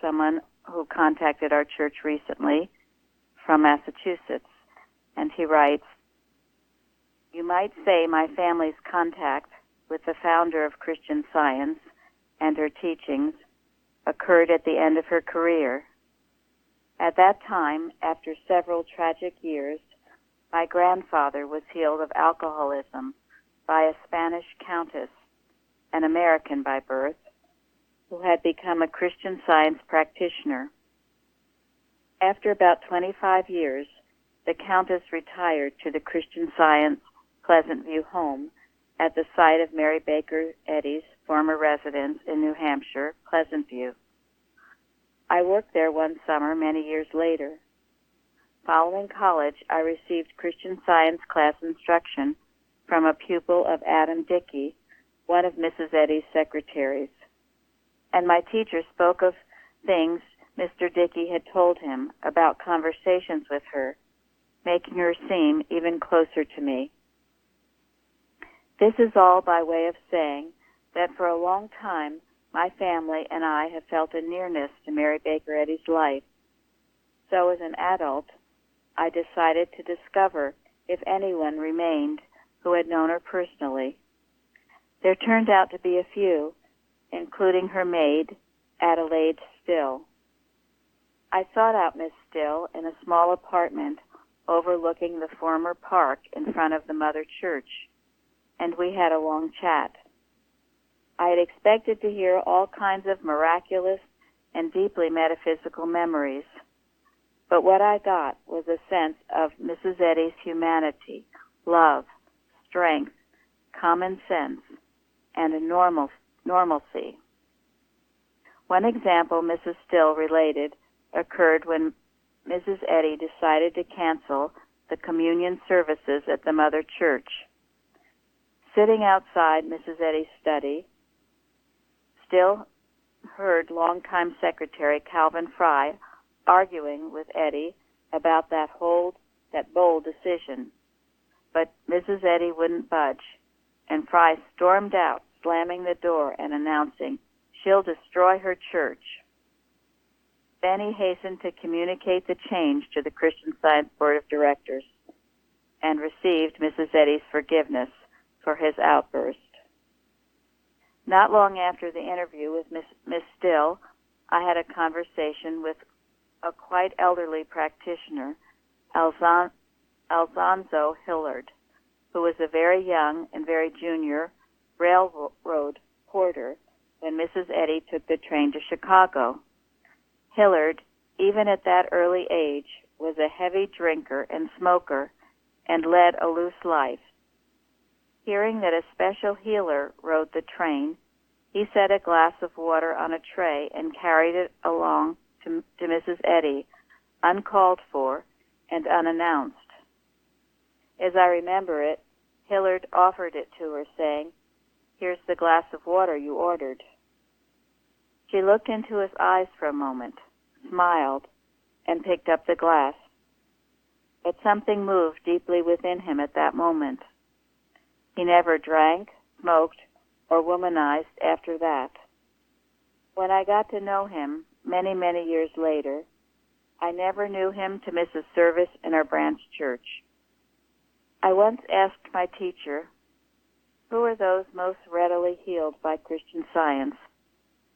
someone who contacted our church recently from Massachusetts, and he writes, "You might say my family's contact with the founder of Christian Science and her teachings occurred at the end of her career. At that time, after several tragic years, my grandfather was healed of alcoholism by a Spanish countess, an American by birth, who had become a Christian Science practitioner. After about 25 years, the countess retired to the Christian Science Pleasant View home at the site of Mary Baker Eddy's former residence in New Hampshire, Pleasant View. I worked there one summer many years later. Following college, I received Christian Science class instruction from a pupil of Adam Dickey, one of Mrs. Eddy's secretaries. And my teacher spoke of things Mr. Dickey had told him about conversations with her, making her seem even closer to me. This is all by way of saying that for a long time, my family and I have felt a nearness to Mary Baker Eddy's life. So as an adult, I decided to discover if anyone remained who had known her personally. There turned out to be a few, including her maid, Adelaide Still. I sought out Miss Still in a small apartment overlooking the former park in front of the Mother Church, and we had a long chat. I had expected to hear all kinds of miraculous and deeply metaphysical memories, but what I got was a sense of Mrs. Eddy's humanity, love, strength, common sense, and a normalcy. One example Mrs. Still related occurred when Mrs. Eddy decided to cancel the communion services at the Mother Church. Sitting outside Mrs. Eddy's study, Still heard longtime secretary Calvin Fry arguing with Eddy about that bold decision. But Mrs. Eddy wouldn't budge, and Fry stormed out, slamming the door and announcing, "She'll destroy her church." Then he hastened to communicate the change to the Christian Science Board of Directors and received Mrs. Eddy's forgiveness for his outburst. Not long after the interview with Miss Still, I had a conversation with a quite elderly practitioner, Alonzo Hillard, who was a very young and very junior railroad porter when Mrs. Eddy took the train to Chicago. Hillard, even at that early age, was a heavy drinker and smoker and led a loose life. Hearing that a special healer rode the train, he set a glass of water on a tray and carried it along to Mrs. Eddy, uncalled for and unannounced. As I remember it, Hillard offered it to her, saying, "Here's the glass of water you ordered." She looked into his eyes for a moment, smiled, and picked up the glass. But something moved deeply within him at that moment. He never drank, smoked, or womanized after that. When I got to know him many, many years later, I never knew him to miss a service in our branch church. I once asked my teacher, "Who are those most readily healed by Christian Science?"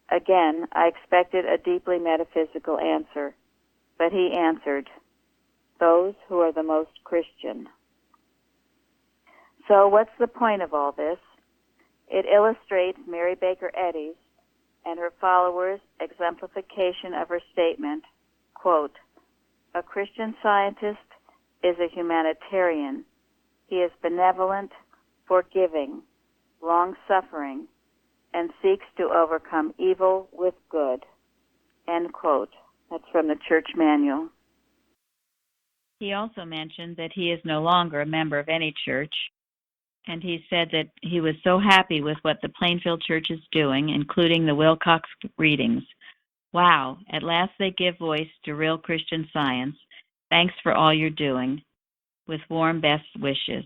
Again, I expected a deeply metaphysical answer, but he answered, "Those who are the most Christian." So what's the point of all this? It illustrates Mary Baker Eddy's and her followers' exemplification of her statement, quote, "A Christian Scientist is a humanitarian. He is benevolent, forgiving, long-suffering, and seeks to overcome evil with good." End quote. That's from the church manual. He also mentioned that he is no longer a member of any church, and he said that he was so happy with what the Plainfield Church is doing, including the Wilcox readings. Wow, at last they give voice to real Christian Science. Thanks for all you're doing. With warm best wishes.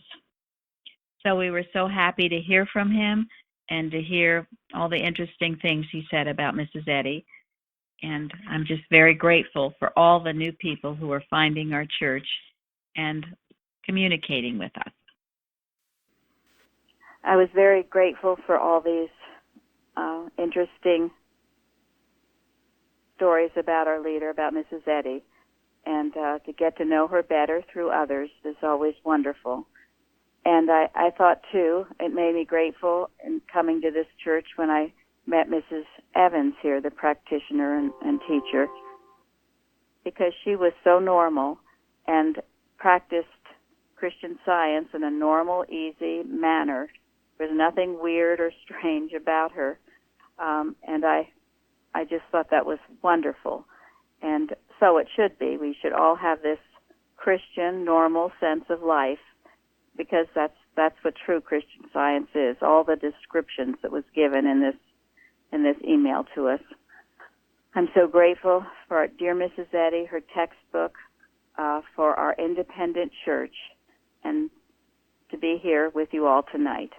So we were so happy to hear from him and to hear all the interesting things he said about Mrs. Eddy. And I'm just very grateful for all the new people who are finding our church and communicating with us. I was very grateful for all these interesting stories about our leader, about Mrs. Eddy, and to get to know her better through others is always wonderful. And I thought, too, it made me grateful in coming to this church when I met Mrs. Evans here, the practitioner and teacher, because she was so normal and practiced Christian Science in a normal, easy manner. There was nothing weird or strange about her. And I just thought that was wonderful. And so it should be. We should all have this Christian, normal sense of life, because that's what true Christian Science is. All the descriptions that was given in this email to us. I'm so grateful for our dear Mrs. Eddy, her textbook, for our independent church, and to be here with you all tonight.